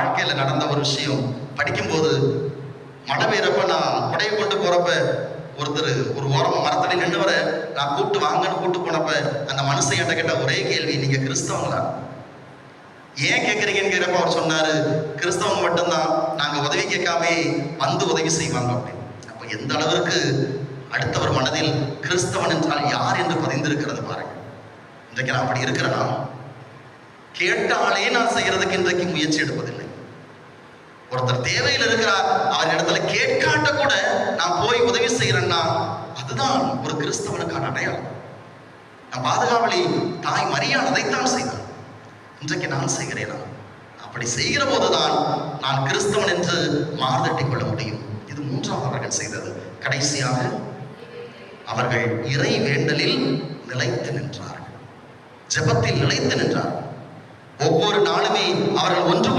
வாழ்க்கையில நடந்த ஒரு விஷயம். படிக்கும்போது மழை பெய்யறப்ப நான் கொடையை கொண்டு போறப்ப ஒருத்தர் ஒரு ஓரமா மரத்தடி நின்றுவரை நான் கூப்பிட்டு வாங்கன்னு கூப்பிட்டு போனப்ப அந்த மனுஷன் என்கிட்ட கேட்ட ஒரே கேள்வி, நீங்க கிறிஸ்தவங்களா? ஏன் கேட்குறீங்கன்னு கேட்கிறப்ப அவர் சொன்னாரு, கிறிஸ்தவங்க மட்டும்தான் நாங்க உதவி கேட்காமே வந்து உதவி செய்வாங்க அப்படின்னு. அப்ப எந்த அளவிற்கு அடுத்தவர் மனதில் கிறிஸ்தவன் என்றால் யார் என்று பதிந்திருக்கிறது பாருங்க. இன்றைக்கு நான் அப்படி இருக்கிறேனா? கேட்டாலே நான் செய்யறதுக்கு இன்றைக்கு முயற்சி எடுப்பதில்லை. ஒருத்தர் தேவையில் இருக்கிறார், அவர் இடத்துல கேட்காட்ட கூட நான் போய் உதவி செய்யறேன்னா அதுதான் ஒரு கிறிஸ்தவனுக்கான அடையாளம். நான் பாதுகாவலி தாய் மரியாள் அதைத்தான் செய்தார். இன்றைக்கு நான் செய்கிறேனா? அப்படி செய்கிற போதுதான் நான் கிறிஸ்தவன் என்று மார்தட்டிக் கொள்ள முடியும். இது மூன்றாவது அவர்கள் செய்தது. கடைசியாக அவர்கள் இறை வேண்டலில் நிலைத்து நின்றார்கள், ஜெபத்தில் நிலைத்து நின்றார்கள். ஒவ்வொரு நாளுமே அவர்கள் ஒன்று